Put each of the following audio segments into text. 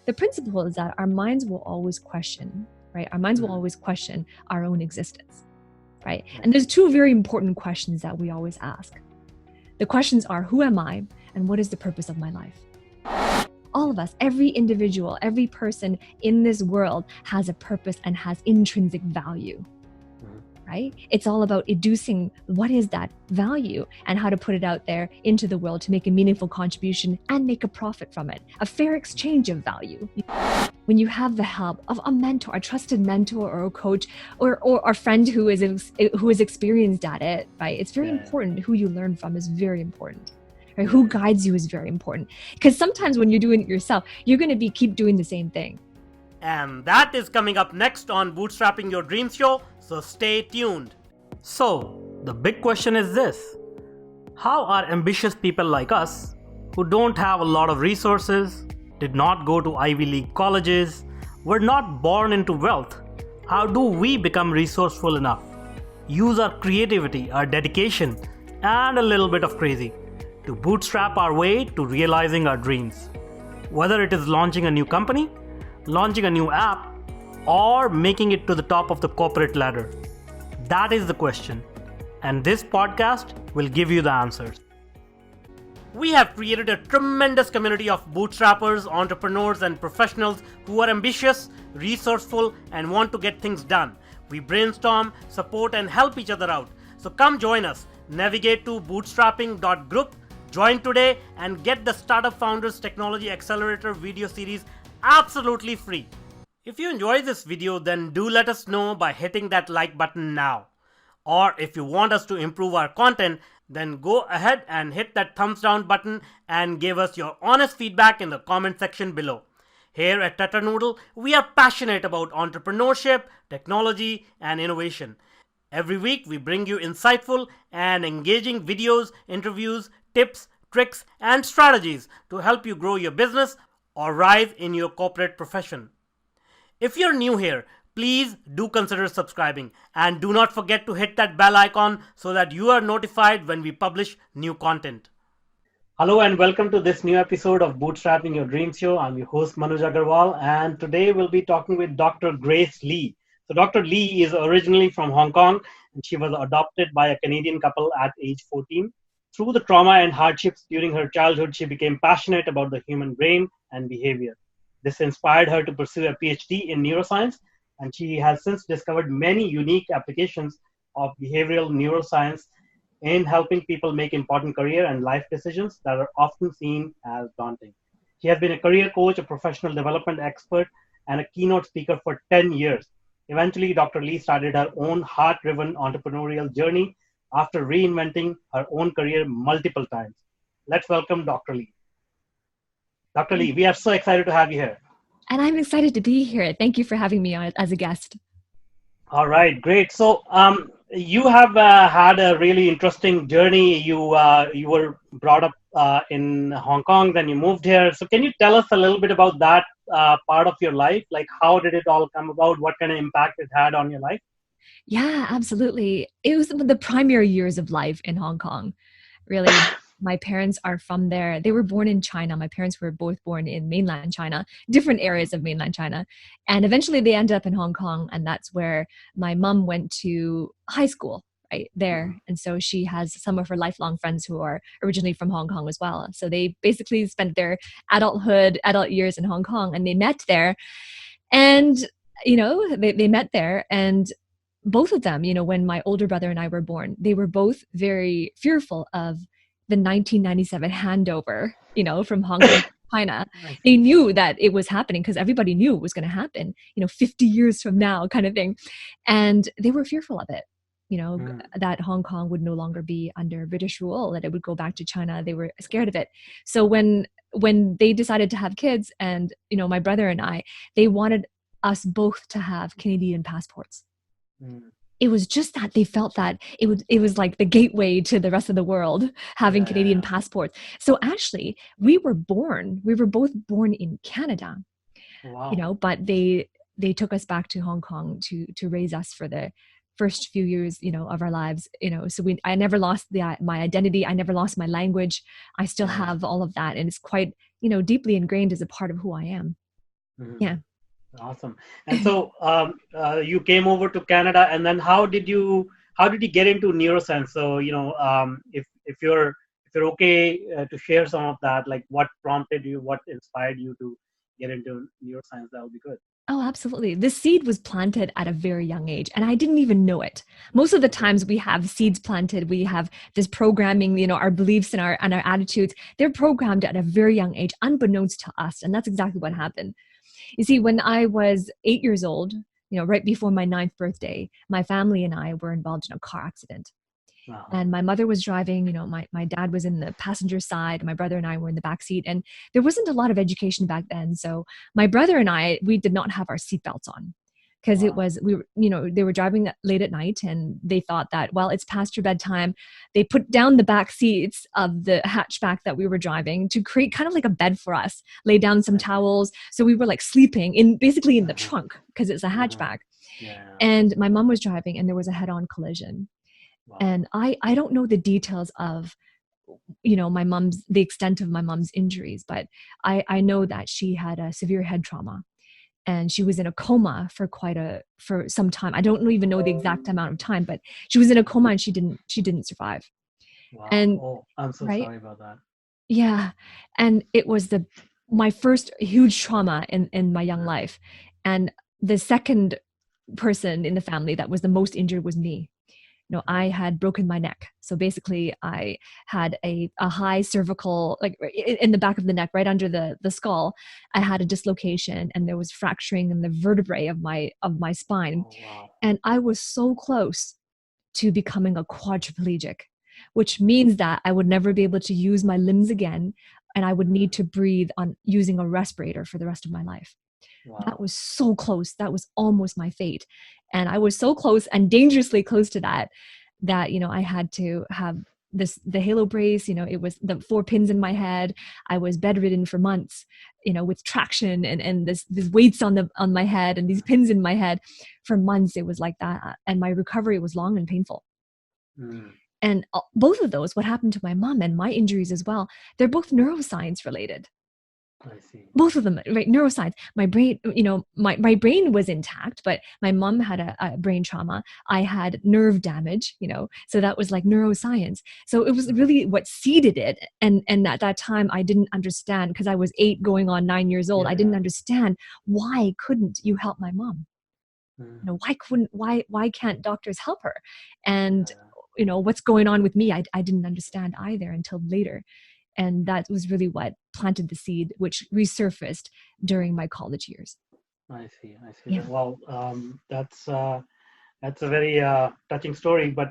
the principle is that our minds will always question, right? Our minds will always question our own existence, right? And there's two very important questions that we always ask. The questions are, who am I and what is the purpose of my life? All of us, every individual, every person in this world has a purpose and has intrinsic value, right? It's all about educing what is that value and how to put it out there into the world to make a meaningful contribution and make a profit from it, a fair exchange of value. When you have the help of a mentor, a trusted mentor or a coach or a friend who is experienced at it, right? It's very important. Who you learn from is very important. Right? Who guides you is very important. Because sometimes when you're doing it yourself, you're going to keep doing the same thing. And that is coming up next on Bootstrapping Your Dreams Show, so stay tuned. So, the big question is this. How are ambitious people like us, who don't have a lot of resources, did not go to Ivy League colleges, were not born into wealth, how do we become resourceful enough? Use our creativity, our dedication, and a little bit of crazy to bootstrap our way to realizing our dreams. Whether it is launching a new company, launching a new app, or making it to the top of the corporate ladder. That is the question, and this podcast will give you the answers. We have created a tremendous community of bootstrappers, entrepreneurs, and professionals who are ambitious, resourceful, and want to get things done. We brainstorm, support, and help each other out. So come join us. Navigate to bootstrapping.group, join today, and get the Startup Founders Technology Accelerator video series absolutely free. If you enjoy this video, then do let us know by hitting that like button now. Or if you want us to improve our content, then go ahead and hit that thumbs down button and give us your honest feedback in the comment section below. Here at Tetranoodle, we are passionate about entrepreneurship, technology, and innovation. Every week, we bring you insightful and engaging videos, interviews, tips, tricks, and strategies to help you grow your business or rise in your corporate profession. If you're new here, please do consider subscribing and do not forget to hit that bell icon so that you are notified when we publish new content. Hello and welcome to this new episode of Bootstrapping Your Dreams Show. I'm your host Manuj Aggarwal, and today we'll be talking with Dr. Grace Lee. So Dr. Lee is originally from Hong Kong, and she was adopted by a Canadian couple at age 14. Through the trauma and hardships during her childhood, she became passionate about the human brain and behavior. This inspired her to pursue a Ph.D. in neuroscience, and she has since discovered many unique applications of behavioral neuroscience in helping people make important career and life decisions that are often seen as daunting. She has been a career coach, a professional development expert, and a keynote speaker for 10 years. Eventually, Dr. Lee started her own heart-driven entrepreneurial journey after reinventing her own career multiple times. Let's welcome Dr. Lee. Dr. Lee, we are so excited to have you here. And I'm excited to be here. Thank you for having me on as a guest. All right, great. So you have had a really interesting journey. You were brought up in Hong Kong, then you moved here. So can you tell us a little bit about that part of your life? Like, how did it all come about? What kind of impact it had on your life? Yeah, absolutely. It was the primary years of life in Hong Kong. Really, my parents are from there. They were born in China. My parents were both born in mainland China, different areas of mainland China. And eventually they ended up in Hong Kong. And that's where my mom went to high school, right there. And so she has some of her lifelong friends who are originally from Hong Kong as well. So they basically spent their adult years in Hong Kong, and they met there. And, they met there, and both of them, when my older brother and I were born, they were both very fearful of the 1997 handover, from Hong Kong to China. They knew that it was happening because everybody knew it was going to happen, 50 years from now kind of thing. And they were fearful of it, that Hong Kong would no longer be under British rule, that it would go back to China. They were scared of it. So when they decided to have kids, and, my brother and I, they wanted us both to have Canadian passports. It was just that they felt that it was like the gateway to the rest of the world, having Canadian passports. So actually, we were both born in Canada. Wow. But they took us back to Hong Kong to raise us for the first few years, of our lives. So I never lost my identity. I never lost my language. I still have all of that, and it's quite, deeply ingrained as a part of who I am. Mhm. Yeah. Awesome. And so you came over to Canada, and then how did you get into neuroscience? So if you're okay to share some of that, like what prompted you, what inspired you to get into neuroscience, that would be good. Oh, absolutely. This seed was planted at a very young age, and I didn't even know it. Most of the Okay. times we have seeds planted, we have this programming, our beliefs and our attitudes, they're programmed at a very young age, unbeknownst to us. And that's exactly what Mhm. happened. You see, when I was 8 years old, right before my ninth birthday, my family and I were involved in a car accident. Uh-huh. And my mother was driving, my dad was in the passenger side, my brother and I were in the back seat. And there wasn't a lot of education back then. So my brother and I, we did not have our seatbelts on because it Wow. was, we were, they were driving late at night and they thought that, well, it's past your bedtime. They put down the back seats of the hatchback that we were driving to create kind of like a bed for us, lay down some I see. towels. So we were like sleeping basically in the trunk because it's a Uh-huh. hatchback. Yeah. And my mom was driving and there was a head on collision. Wow. And I don't know the details of the extent of my mom's injuries, but I know that she had a severe head trauma and she was in a coma for some time. I don't even know the exact amount of time, but she was in a coma and she didn't survive. Wow. And Oh, I'm so right, sorry about that. yeah, and it was the my first huge trauma in my young Mhm. life. And the second person in the family that was the most injured was me. I Mhm. had broken my neck. So basically, I had a high cervical, like in the back of the neck, right under the skull. I had a dislocation, and there was fracturing in the vertebrae of my spine, Oh, wow. and I was so close to becoming a quadriplegic, which means that I would never be able to use my limbs again, and I would need Mhm. to breathe on using a respirator for the rest of my life. That Wow. was so close. That was almost my fate. And I was so close and dangerously close to that I had to have the halo brace. It was the four pins in my head. I was bedridden for months, with traction and this weights on my head and these pins in my head for months. It was like that. And my recovery was long and painful. Mm. And both of those, what happened to my mom and my injuries as well, they're both neuroscience related. I see. Both of them, right? Neuroscience. My brain, my brain was intact, but my mom had a brain trauma. I had nerve damage, so that was like neuroscience. So it was Mhm. really what seeded it. And at that time I didn't understand, because I was 8 going on 9 years old. Yeah, I didn't yeah. understand, why couldn't you help my mom? Mm. Why can't doctors help her? And Yeah, what's going on with me? I didn't understand either until later. And that was really what planted the seed, which resurfaced during my college years. I see. I see Yeah. that. Well, that's a very touching story. But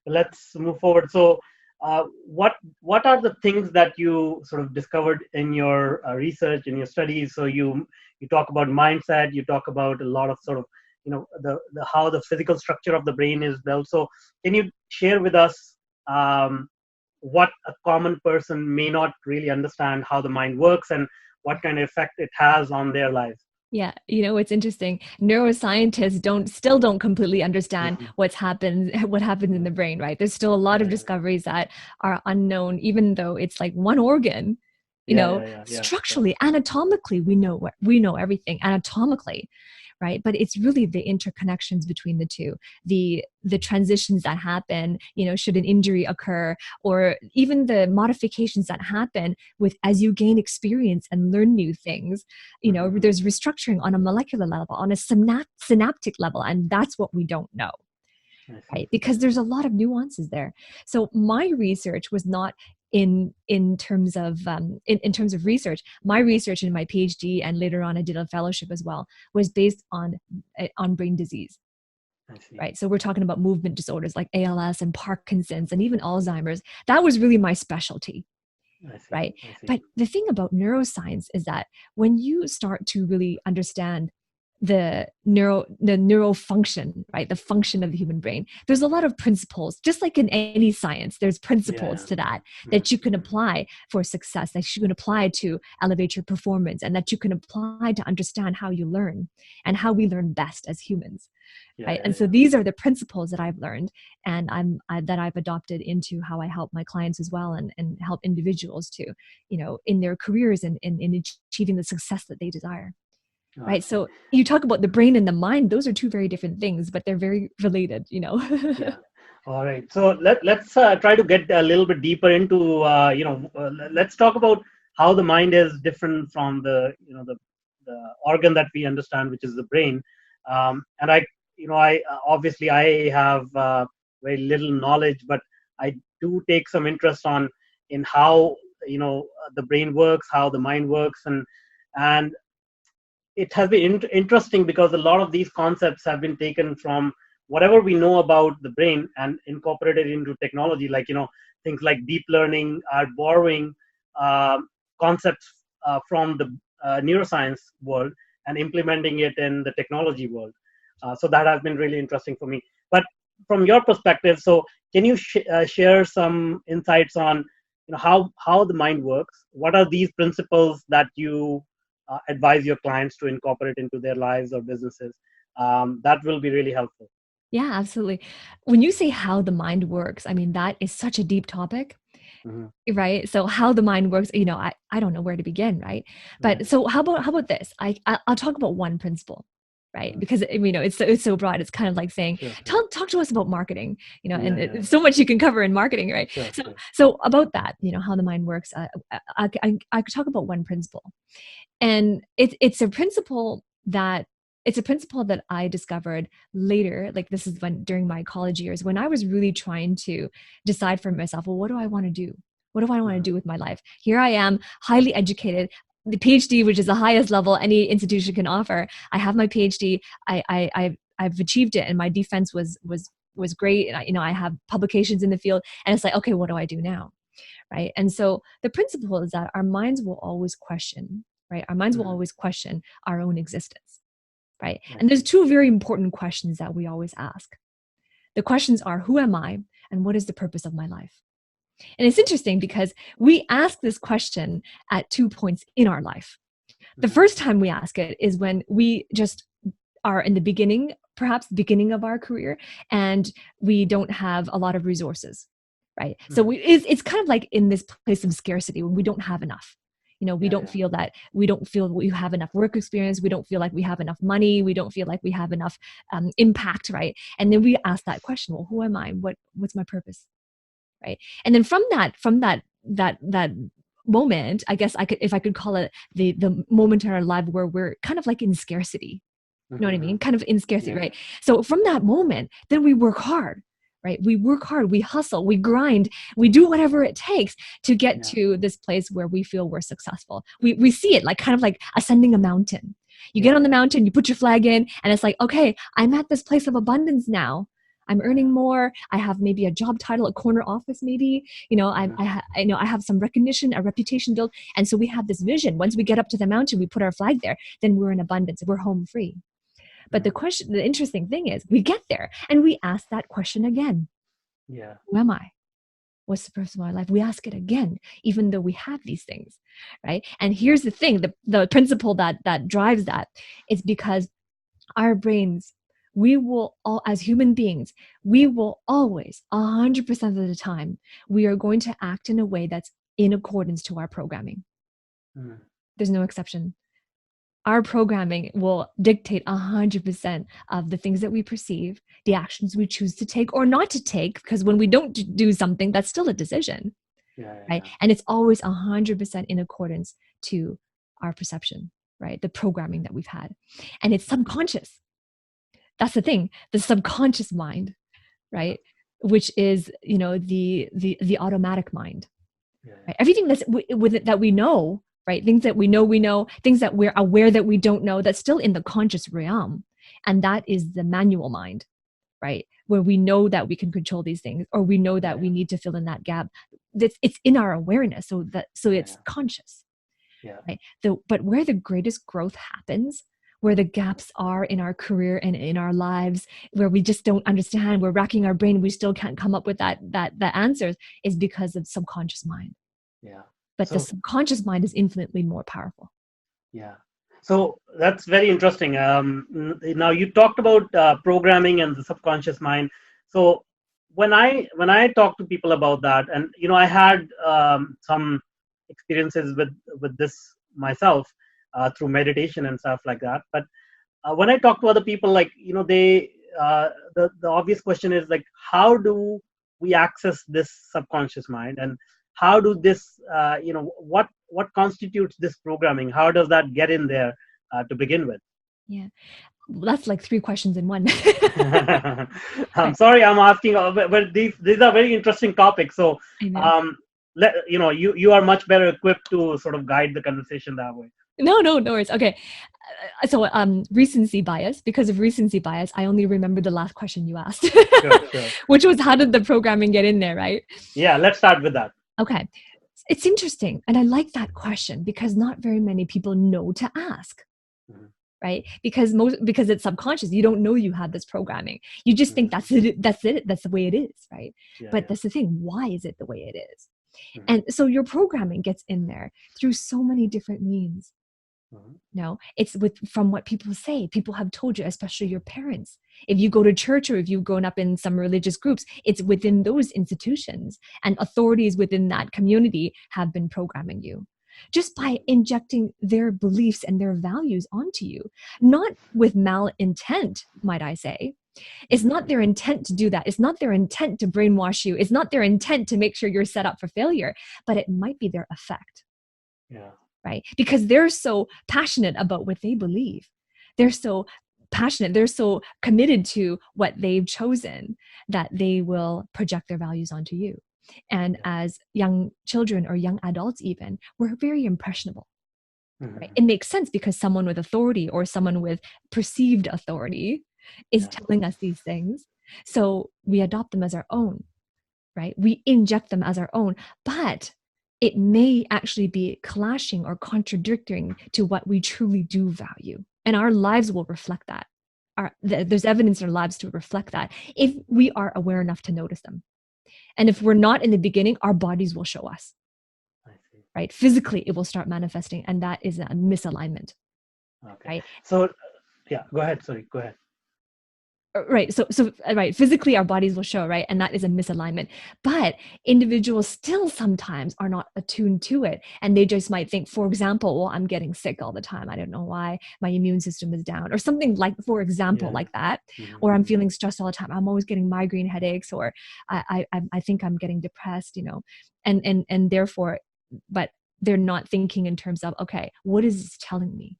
let's move forward. So, what are the things that you sort of discovered in your research, in your studies? So you talk about mindset. You talk about a lot of sort of the how the physical structure of the brain is built. So, can you share with us what a common person may not really understand how the mind works and what kind of effect it has on their lives? Yeah, it's interesting. Neuroscientists don't completely understand Mhm. what happens in the brain, right? There's still a lot of Yeah, discoveries that are unknown, even though it's like one organ. yeah, yeah, yeah, yeah. Sure. Structurally, anatomically, we know everything anatomically, right? But it's really the interconnections between the two, the transitions that happen, should an injury occur, or even the modifications that happen with as you gain experience and learn new things. Mhm. There's restructuring on a molecular level, on a synaptic level, and that's what we don't know, I see. right? Because there's a lot of nuances there. So my research was not in terms of in terms of research. My research in my PhD, and later on I did a fellowship as well, was based on brain disease, I see. right? So we're talking about movement disorders like ALS and Parkinson's and even Alzheimer's. That was really my specialty, I see. right? I see. But the thing about neuroscience is that when you start to really understand the neural function, right, the function of the human brain, there's a lot of principles. Just like in any science, there's Yeah, principles yeah. to that Mhm, that you can mhm. apply for success, that you can apply to elevate your performance, and that you can apply to understand how you learn and how we learn best as humans, Yeah, right? yeah, And so yeah. these are the principles that I've learned, and that I've adopted into how I help my clients as well, and help individuals to, in their careers and in achieving the success that they desire. right? Okay. So you talk about the brain and the mind, those are two very different things, but they're very related, you know. Yeah. All right. So let's try to get a little bit deeper into let's talk about how the mind is different from the organ that we understand, which is the brain. And I obviously I have very little knowledge, but I do take some interest in how the brain works, how the mind works, and it has been interesting because a lot of these concepts have been taken from whatever we know about the brain and incorporated into technology, like things like deep learning are borrowing uh, concepts from the neuroscience world and implementing it in the technology world. So that has been really interesting for me. But from your perspective, so can you share some insights on how the mind works? What are these principles that you advise your clients to incorporate into their lives or businesses? That will be really helpful. Yeah, absolutely. When you say how the mind works, I mean, that is such a deep topic, Mm-hmm. right? So how the mind works, I don't know where to begin, right? Yeah. But so how about this? I'll talk about one principle, right? Mm-hmm. Because it's so broad. It's kind of like saying, Sure, sure. talk to us about marketing, Yeah, and yeah, so much you can cover in marketing, right? sure, So sure. so about that, how the mind works, I could talk about one principle, and it's a principle that I discovered later. Like, this is when, during my college years, when I was really trying to decide for myself, well, what do I want to do? What do I want to Mm-hmm. do with my life? Here I am, highly educated, the PhD, which is the highest level any institution can offer. I have my PhD. I've achieved it, and my defense was great. And I have publications in the field, and it's like, okay, what do I do now? Right? And so the principle is that our minds will always question, right? Our minds will Mm-hmm. always question our own existence, right? I And there's see. two very important questions that we always ask. The questions are, who am I, and what is the purpose of my life? And it's interesting because we ask this question at 2 points in our life. The Mm-hmm. first time we ask it is when we just are in the beginning, perhaps beginning of our career, and we don't have a lot of resources, right? So Mm-hmm. it's kind of like in this place of scarcity when we don't have enough. We Yeah, don't yeah. feel that we have enough work experience. We don't feel like we have enough money. We don't feel like we have enough impact, right? And then we ask that question: well, who am I? What's my purpose, right? And then from that moment, I guess, if I could call it the moment in our life where we're kind of like in scarcity. You know what I Mm-hmm. mean? Kind of in scarcity, Yeah, right? So from that moment, then we work hard, right? We work hard, we hustle, we grind, we do whatever it takes to get yeah, to this place where we feel we're successful. We see it like kind of like ascending a mountain. You get yeah, on the yeah, mountain, you put your flag in, and it's like, okay, I'm at this place of abundance now. I'm yeah, yeah. earning more. I have maybe a job title, a corner office, maybe. Mm-hmm. I have some recognition, a reputation built, and so we have this vision. Once we get up to the mountain, we put our flag there. Then we're in abundance. We're home free. But Mm-hmm. the interesting thing is, we get there and we ask that question again: Yeah, who am I? What's the purpose of my life? We ask it again, even though we have these things, right? And here's the thing: the principle that drives that is because our brains, we will all, as human beings, we will always, 100% of the time, we are going to act in a way that's in accordance to our programming. mm-hmm. There's no exception. Our programming will dictate 100% of the things that we perceive, the actions we choose to take or not to take, because when we don't do something, that's still a decision, Yeah, right? yeah, And it's always 100% in accordance to our perception, right? The programming that we've had. And it's yeah. subconscious. That's the thing, the subconscious mind, Yeah, right? Which is, the automatic mind. yeah, Right? Everything that's with it that we know, right? Things that we know, things that we're aware that we don't know, that's still in the conscious realm. And that is the manual mind, right? Where we know that we can control these things, or we know yeah, that yeah, we need to fill in that gap. It's in our awareness. So yeah, it's conscious, yeah, right? But where the greatest growth happens, where the gaps are in our career and in our lives, where we just don't understand, we're racking our brain, we still can't come up with that answers, is because of subconscious mind. yeah. But the So subconscious mind is infinitely more powerful. yeah. So that's very interesting. Now you talked about programming and the subconscious mind. So when I talk to people about that, and I had some experiences with this myself. through meditation and stuff like that. But when I talk to other people, like, they the obvious question is like, how do we access this subconscious mind, and how do this what constitutes this programming? How does that get in there to begin with? Yeah. That's like three questions in one. I'm Right. sorry, I'm asking, but these are very interesting topics. So, I know. um, you are much better equipped to sort of guide the conversation that way. No worries. Okay. So recency bias. Because of recency bias, I only remember the last question you asked, Sure. which was how did the programming get in there, right? Yeah, let's start with that. Okay. It's interesting. And I like that question because not very many people know to ask. Mhm. Right? Because it's subconscious. You don't know you have this programming. You just think that's it. That's the way it is, right? But that's the thing. Why is it the way it is? And so your programming gets in there through so many different means. No, it's from what people say. People have told you, especially your parents. If you go to church or if you've grown up in some religious groups, it's within those institutions, and authorities within that community have been programming you just by injecting their beliefs and their values onto you, not with malintent, might I say. It's not their intent to do that. It's not their intent to brainwash you. It's not their intent to make sure you're set up for failure, but it might be their effect. Yeah. Right? Because they're so passionate about what they believe. They're so passionate. They're so committed to what they've chosen that they will project their values onto you. And as young children or young adults, even, we're very impressionable. Right? It makes sense because someone with authority or someone with perceived authority is telling us these things. So we adopt them as our own, right? We inject them as our own, but it may actually be clashing or contradicting to what we truly do value. And our lives will reflect that. There's evidence in our lives to reflect that if we are aware enough to notice them. And if we're not in the beginning, our bodies will show us. Right? Physically, it will start manifesting, and that is a misalignment. Okay. Right? So, yeah, go ahead. Sorry, go ahead. Right. So right, physically our bodies will show, right? And that is a misalignment. But individuals still sometimes are not attuned to it. And they just might think, for example, well, I'm getting sick all the time. I don't know why. My immune system is down, or something like, for example, like that. Or I'm feeling stressed all the time. I'm always getting migraine headaches, or I think I'm getting depressed, and therefore, but they're not thinking in terms of, okay, what is this telling me?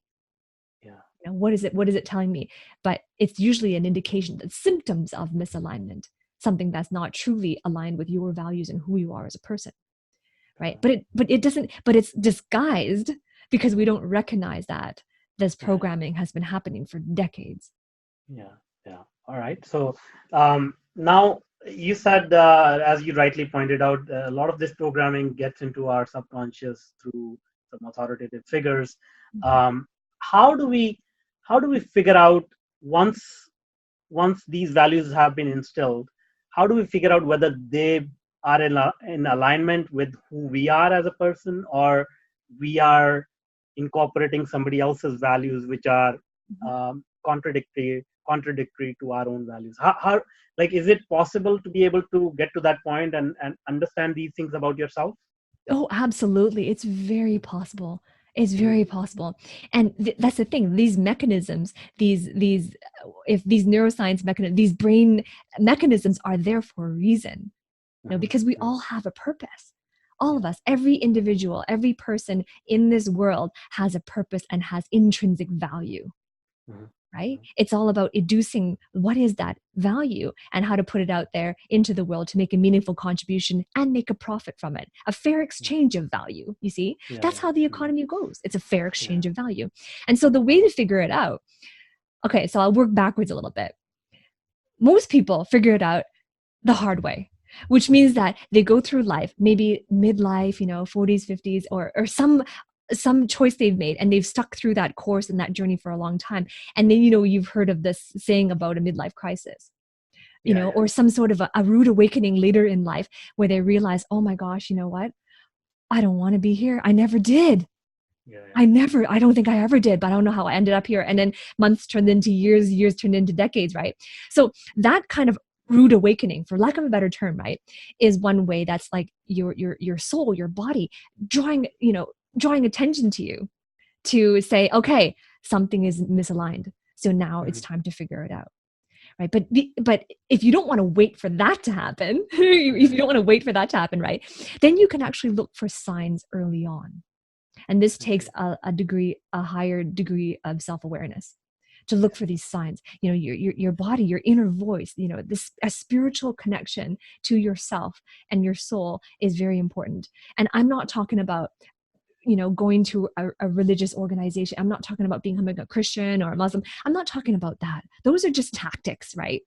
What is it telling me? But it's usually an indication that symptoms of misalignment, something that's not truly aligned with your values and who you are as a person, right? But it's disguised because we don't recognize that this programming has been happening for decades. Yeah. All right. So now you said, as you rightly pointed out, a lot of this programming gets into our subconscious through some authoritative figures. How do we figure out, once these values have been instilled, how do we figure out whether they are in alignment with who we are as a person, or we are incorporating somebody else's values which are contradictory to our own values? How like, is it possible to be able to get to that point and understand these things about yourself? Oh, absolutely. It's very possible. It's very possible. And that's the thing. These mechanisms, if these neuroscience mechanisms, these brain mechanisms are there for a reason, because we all have a purpose. All of us, every individual, every person in this world has a purpose and has intrinsic value. Right? It's all about educing what is that value and how to put it out there into the world to make a meaningful contribution and make a profit from it. A fair exchange of value, you see? That's how the economy goes. It's a fair exchange of value. And so the way to figure it out, okay, so I'll work backwards a little bit. Most people figure it out the hard way, which means that they go through life, maybe midlife, 40s, 50s, or some choice they've made, and they've stuck through that course and that journey for a long time. And then, you've heard of this saying about a midlife crisis, or some sort of a rude awakening later in life where they realize, oh my gosh, you know what? I don't want to be here. I never did. I don't think I ever did, but I don't know how I ended up here. And then months turned into years, years turned into decades, right? So that kind of rude awakening, for lack of a better term, right, is one way that's like your soul, your body drawing attention to you to say, okay, something is misaligned. So now it's time to figure it out. Right. But if you don't want to wait for that to happen, if you don't want to wait for that to happen, right, then you can actually look for signs early on. And this takes a higher degree of self-awareness to look for these signs. Your body, your inner voice, a spiritual connection to yourself and your soul is very important. And I'm not talking about going to a religious organization. I'm not talking about becoming a Christian or a Muslim. I'm not talking about that. Those are just tactics, right?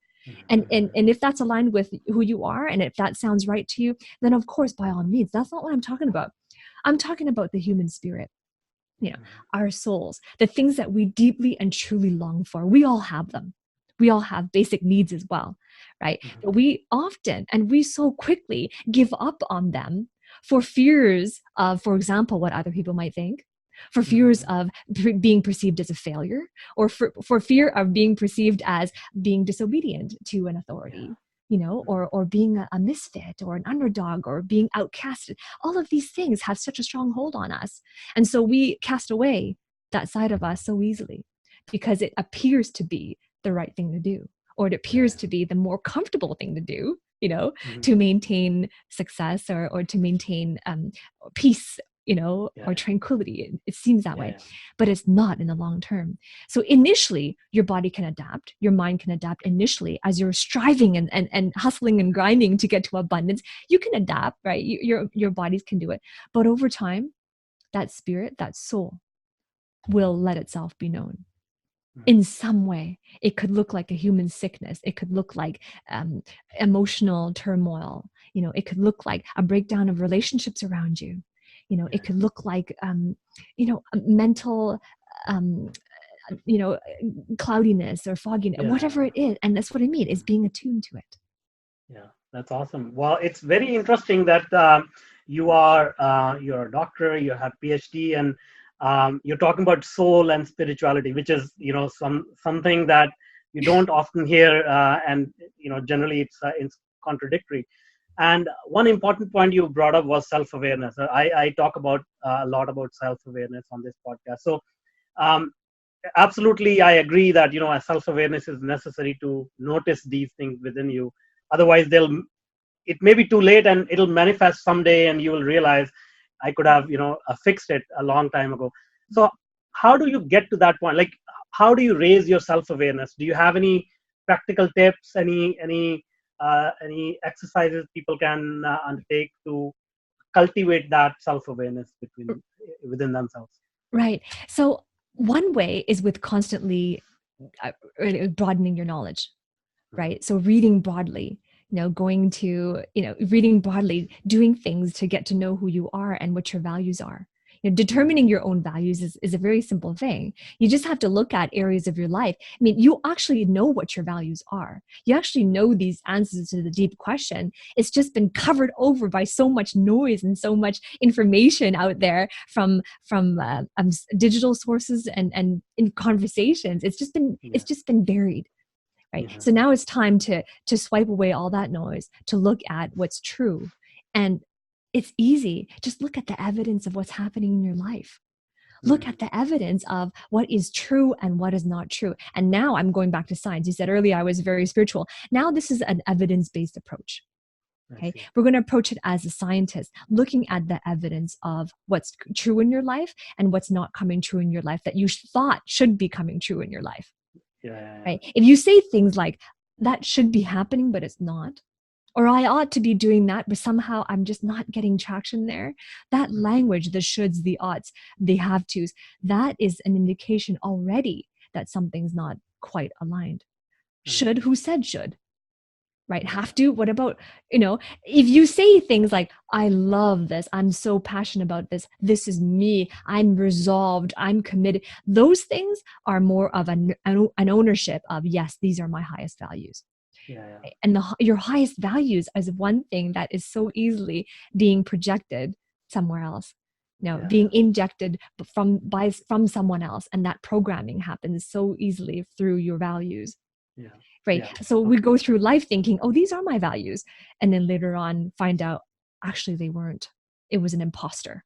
And if that's aligned with who you are, and if that sounds right to you, then of course, by all means. That's not what I'm talking about. I'm talking about the human spirit, our souls, the things that we deeply and truly long for. We all have them. We all have basic needs as well, right? But we often, and we so quickly give up on them for fears of, for example, what other people might think, for fears of being perceived as a failure, or for fear of being perceived as being disobedient to an authority, or being a misfit or an underdog or being outcasted. All of these things have such a strong hold on us. And so we cast away that side of us so easily because it appears to be the right thing to do, or it appears to be the more comfortable thing to do, to maintain success or to maintain peace, or tranquility. It seems that way, but it's not in the long term. So initially, your body can adapt, your mind can adapt initially as you're striving and hustling and grinding to get to abundance. You can adapt, right? Your bodies can do it. But over time, that spirit, that soul will let itself be known. In some way. It could look like a human sickness. It could look like emotional turmoil. It could look like a breakdown of relationships around you. It could look like mental cloudiness or fogginess, whatever it is. And that's what I mean, is being attuned to it. Yeah, that's awesome. Well, it's very interesting that you're a doctor, you have PhD, and you're talking about soul and spirituality, which is something that you don't often hear, and generally it's contradictory. And one important point you brought up was self-awareness. I talk about a lot about self-awareness on this podcast. So absolutely, I agree that a self-awareness is necessary to notice these things within you. Otherwise, it may be too late, and it'll manifest someday, and you will realize I could have fixed it a long time ago. So how do you get to that point? Like, how do you raise your self-awareness? Do you have any practical tips, any exercises people can undertake to cultivate that self-awareness within themselves? Right. So one way is with constantly broadening your knowledge, right? So reading broadly, reading broadly, doing things to get to know who you are and what your values are. Determining your own values is a very simple thing. You just have to look at areas of your life. I mean, you actually know what your values are. You actually know these answers to the deep question. It's just been covered over by so much noise and so much information out there from digital sources and in conversations. It's just been buried. Right. So now it's time to swipe away all that noise, to look at what's true. And it's easy. Just look at the evidence of what's happening in your life. Look at the evidence of what is true and what is not true. And now I'm going back to science. You said earlier I was very spiritual. Now this is an evidence-based approach. Okay. We're going to approach it as a scientist, looking at the evidence of what's true in your life and what's not coming true in your life that you thought should be coming true in your life. Right. If you say things like that should be happening, but it's not, or I ought to be doing that, but somehow I'm just not getting traction there. That language, the shoulds, the oughts, the have tos, that is an indication already that something's not quite aligned. Should, who said should? Right? Have to, what about, if you say things like, I love this, I'm so passionate about this, this is me, I'm resolved, I'm committed. Those things are more of an ownership of, yes, these are my highest values. And your highest values is one thing that is so easily being projected somewhere else, being injected from someone else. And that programming happens so easily through your values. Right. So we go through life thinking, oh, these are my values. And then later on find out, actually, they weren't. It was an imposter.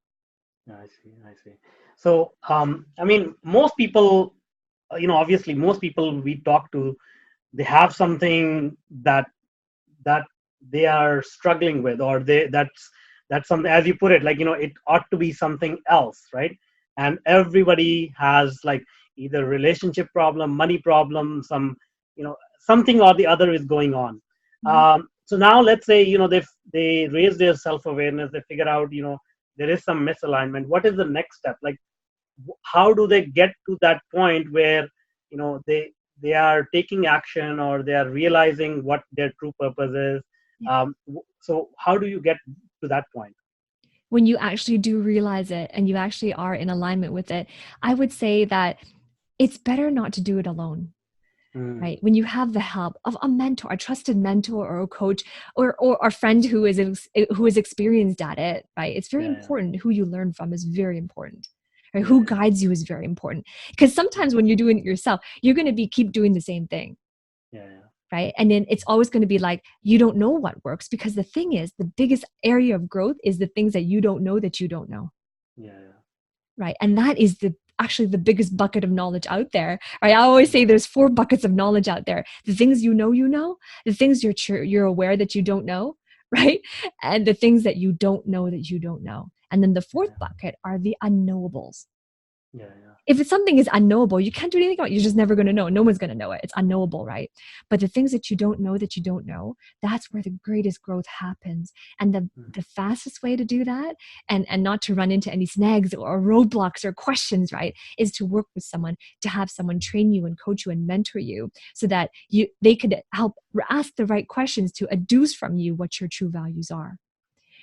I see. So, I mean, most people, obviously, most people we talk to, they have something that they are struggling with, or that's something, as you put it, like, it ought to be something else, right? And everybody has, like, either relationship problem, money problem, something or the other is going on. Mhm. So now let's say, they raise their self-awareness, they figure out, there is some misalignment. What is the next step? Like, how do they get to that point where, they are taking action, or they are realizing what their true purpose is? Yeah. So how do you get to that point? When you actually do realize it and you actually are in alignment with it, I would say that it's better not to do it alone. Mm, Right, when you have the help of a mentor, a trusted mentor, or a coach, or a friend who is experienced at it, right? It's very yeah, yeah, important. Who you learn from is very important, right? yeah, Who guides you is very important, because sometimes when you're doing it yourself, you're going to be keep doing the same thing, yeah, yeah, right? And then it's always going to be like you don't know what works, because the thing is, the biggest area of growth is the things that you don't know that you don't know. yeah, yeah, Right, and that is the actually the biggest bucket of knowledge out there, right? I always yeah, say there's 4 buckets of knowledge out there: the things you know, the things you're aware that you don't know, right? And the things that you don't know that you don't know. And then the fourth yeah, bucket are the unknowables. yeah, yeah, If it's something is unknowable, you can't do anything about it. You're just never going to know. No one's going to know it. It's unknowable, right? But the things that you don't know, that's where the greatest growth happens. And mm, the fastest way to do that, and not to run into any snags or roadblocks or questions, right, is to work with someone, to have someone train you and coach you and mentor you, so that they could help ask the right questions to adduce from you what your true values are.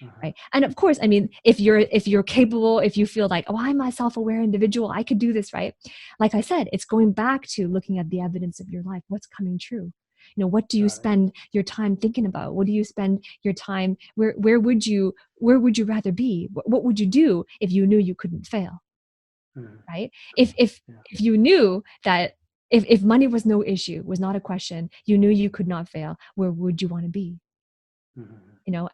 uh-huh, Right, and of course, I mean, if you're capable, if you feel like, oh, I'm a self-aware individual, I could do this, right? Like I said, it's going back to looking at the evidence of your life. What's coming true? What do you got it. spend your time thinking about? What do you spend your time, where would you rather be? What would you do if you knew you couldn't fail? Mm, Right, if you knew that, if money was no issue, was not a question, you knew you could not fail, where would you want to be? mm,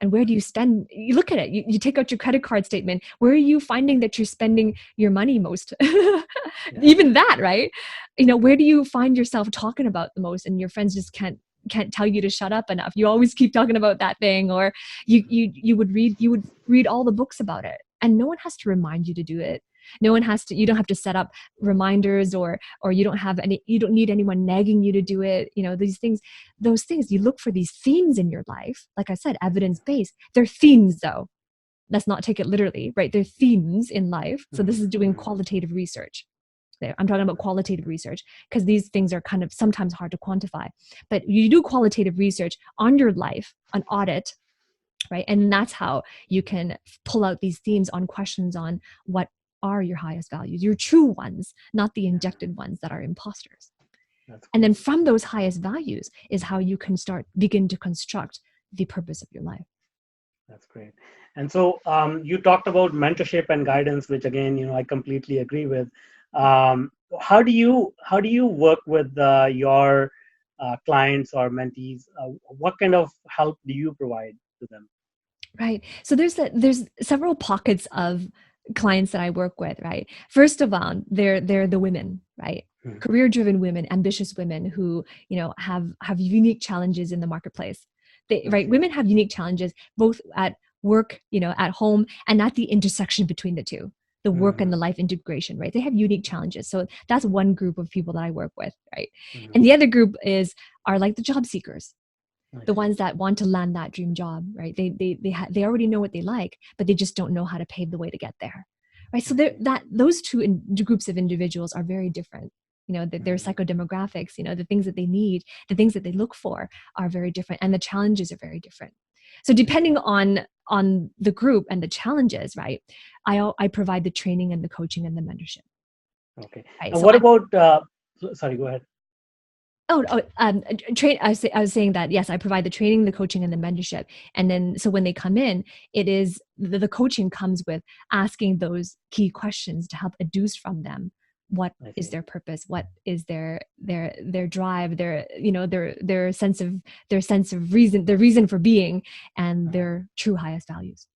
And where do you spend? You look at it, you take out your credit card statement, where are you finding that you're spending your money most? yeah, Even that, right? Where do you find yourself talking about the most, and your friends just can't tell you to shut up enough? You always keep talking about that thing, or you would read all the books about it, and no one has to remind you to do it. No one has to. You don't have to set up reminders, or you don't need anyone nagging you to do it. Those things, you look for these themes in your life. Like I said, evidence-based. They're themes, though. Let's not take it literally, right? They're themes in life. So this mm, is doing mm, qualitative research. I'm talking about qualitative research, because these things are kind of sometimes hard to quantify. But you do qualitative research on your life, an audit, right? And that's how you can pull out these themes on questions on what are your highest values, your true ones, not the yeah, injected ones that are imposters. that's And then great. from those highest values is how you can begin to construct the purpose of your life. That's great. And so, you talked about mentorship and guidance, which again, I completely agree with. How do you work with your clients or mentees? What kind of help do you provide to them? Right. So there's several pockets of clients that I work with, right? First of all, they're the women, right? Mm, Career-driven women, ambitious women who, have unique challenges in the marketplace. Right? okay. Women have unique challenges both at work, at home, and at the intersection between the two, the work and the Mm, life integration, right? They have unique challenges. So that's one group of people that I work with, right? And mm, the other group are like the job seekers, I the see. ones that want to land that dream job, right? They already know what they like, but they just don't know how to pave the way to get there, right? So Okay. those groups of individuals are very different. Their Mm, psychodemographics, the things that they need, the things that they look for are very different, and the challenges are very different. So depending okay. on the group and the challenges, right? I provide the training and the coaching and the mentorship, Okay. right? And So what I'm about? Sorry. Go ahead. train. I was saying that yes, I provide the training, the coaching, and the mentorship. And then, so when they come in, it is the coaching comes with asking those key questions to help adduce from them what I is see. their purpose, what is their drive, their sense of reason, their reason for being, and Uh-huh. their true highest values.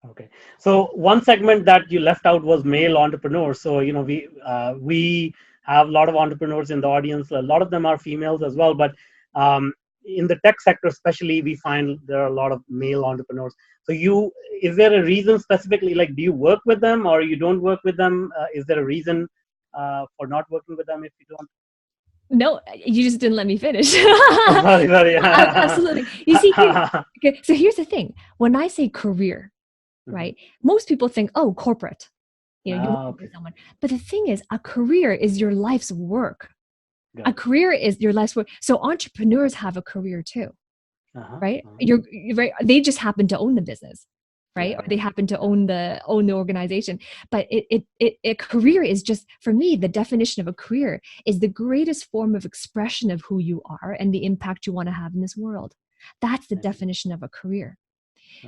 Okay. So one segment that you left out was male entrepreneurs. So we have a lot of entrepreneurs in the audience. A lot of them are females as well, but um, in the tech sector, especially, we find there are a lot of male entrepreneurs. So is there a reason specifically? Like, do you work with them or you don't work with them? Is there a reason for not working with them if you don't? No, you just didn't let me finish. Oh, sorry, sorry. Absolutely. You see, okay, so here's the thing. When I say career, Mhm. right, most people think, oh, corporate. You work Okay. with someone. But the thing is, a career is your life's work. A Got it. career is your life's work. So entrepreneurs have a career too, Uh-huh. right? Uh-huh. You're right. They just happen to own the business, right? Yeah, Or they yeah, happen to yeah. own the organization. But a career is just, for me, the definition of a career is the greatest form of expression of who you are and the impact you want to have in this world. That's the I see. definition of a career.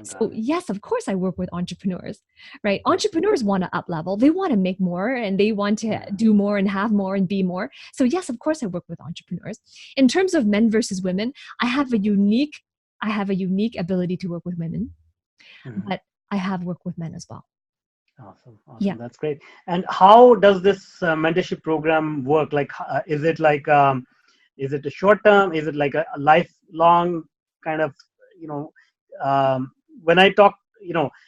So Got it. yes, of course I work with entrepreneurs, right? Okay. Entrepreneurs want to up level. They want to make more and they want to Yeah. do more and have more and be more. So yes, of course I work with entrepreneurs. In terms of men versus women, I have a unique ability to work with women, Mhm. but I have worked with men as well. Awesome, Yeah. awesome. That's great. And how does this mentorship program work? Like, is it a short term? Is it like a lifelong kind of, you know, um, when I talk,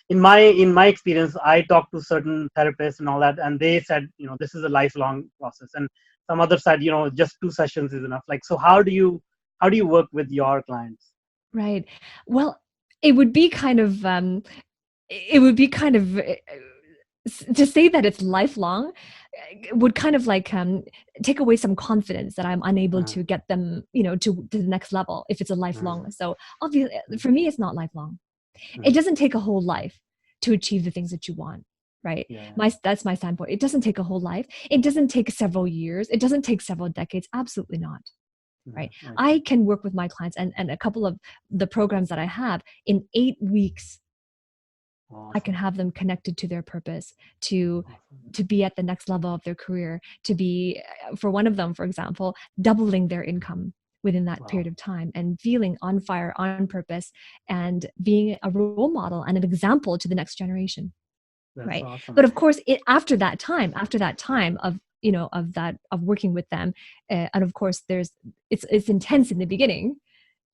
in my experience, I talked to certain therapists and all that, and they said, this is a lifelong process. And some other said, just 2 sessions is enough. Like, so how do you work with your clients? Right. Well, it would be kind of it would be kind of to say that it's lifelong would kind of like take away some confidence that I'm unable Uh, to get them, to the next level if it's a uh, lifelong. So obviously, for me, it's not lifelong. It uh, doesn't take a whole life to achieve the things that you want, right? yeah, That's my standpoint. It doesn't take a whole life. It doesn't take several years. It doesn't take several decades. Absolutely not. yeah, Right. I I see. can work with my clients and a couple of the programs that I have in 8 weeks. I can Awesome, have them connected to their purpose, to awesome. to be at the next level of their career, to be, for one of them, for example, doubling their income within that period Wow, of time and feeling on fire, on purpose, and being a role model and an example to the next generation. that's Right. awesome. But of course, after that time of, of working with them, and of course, it's intense in the beginning,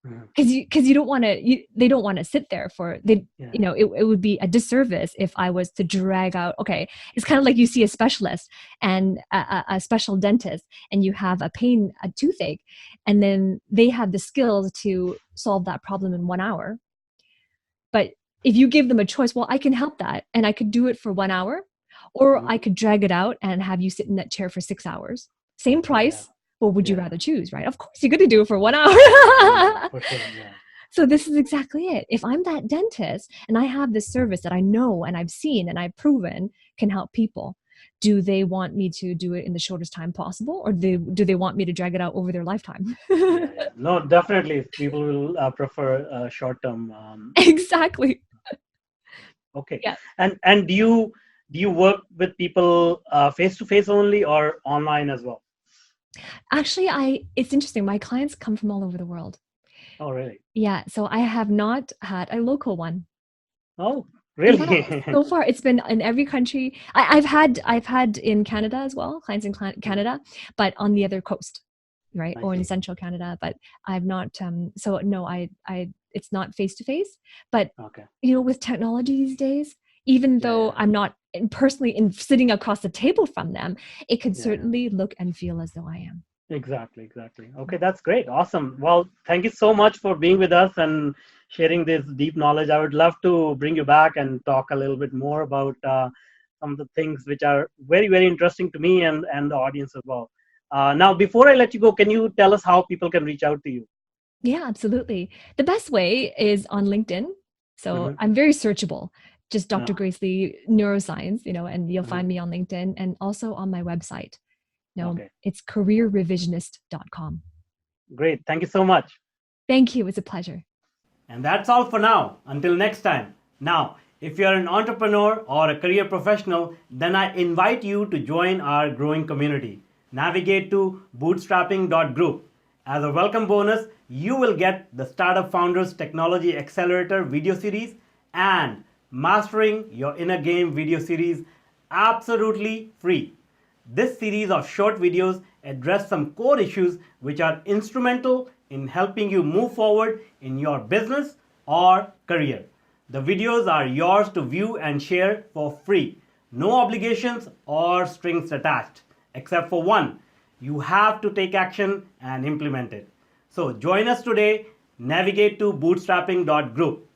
Mhm. because you don't want to, they don't want to sit there for they Yeah, it would be a disservice if I was to drag out. Okay, it's kind of like you see a specialist and a special dentist, and you have a toothache, and then they have the skills to solve that problem in 1 hour. But if you give them a choice, well, I can help that and I could do it for 1 hour, or mhm. I could drag it out and have you sit in that chair for 6 hours. Same Yeah, price. What would you yeah, rather choose, right? Of course, you're going to do it for 1 hour. yeah, for sure. Yeah, So this is exactly it. If I'm that dentist and I have this service that I know and I've seen and I've proven can help people, do they want me to do it in the shortest time possible, or do they want me to drag it out over their lifetime? yeah, yeah. No, definitely, people will prefer short term. Exactly. Okay, Yeah. and do you work with people face to face only or online as well? Actually, it's interesting. My clients come from all over the world. Oh, really? Yeah, so I have not had a local one. Oh, Yeah, really? so far it's been in every country. I've had in Canada as well, clients in Mhm. Canada, but on the other coast, right, I or in see. central Canada. But I've not. So no, I it's not face to face. But Okay. with technology these days, even Yeah, though yeah, I'm not personally sitting across the table from them, it can yeah, yeah. certainly look and feel as though I am. Exactly, exactly. Okay, that's great. Awesome. Well, thank you so much for being with us and sharing this deep knowledge. I would love to bring you back and talk a little bit more about some of the things which are very, very interesting to me and the audience as well. Now, before I let you go, can you tell us how people can reach out to you? Yeah, absolutely. The best way is on LinkedIn. So Hmm. I'm very searchable. Just Dr. No. Grace Lee Neuroscience, and you'll Mhm. find me on LinkedIn and also on my website. No, Okay, it's careerrevisionist.com. great. Thank you so much. Thank you. It was a pleasure. And that's all for now. Until next time. Now, if you're an entrepreneur or a career professional, then I invite you to join our growing community. Navigate to bootstrapping.group. As a welcome bonus, you will get the Startup Founders Technology Accelerator video series and Mastering Your Inner Game video series absolutely free. This series of short videos address some core issues which are instrumental in helping you move forward in your business or career. The videos are yours to view and share for free. No obligations or strings attached, except for one. You have to take action and implement it. So join us today. Navigate to bootstrapping.group.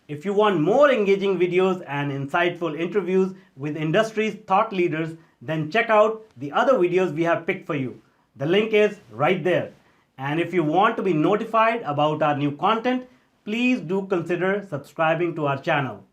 If you want more engaging videos and insightful interviews with industry's thought leaders, then check out the other videos we have picked for you. The link is right there. And if you want to be notified about our new content, please do consider subscribing to our channel.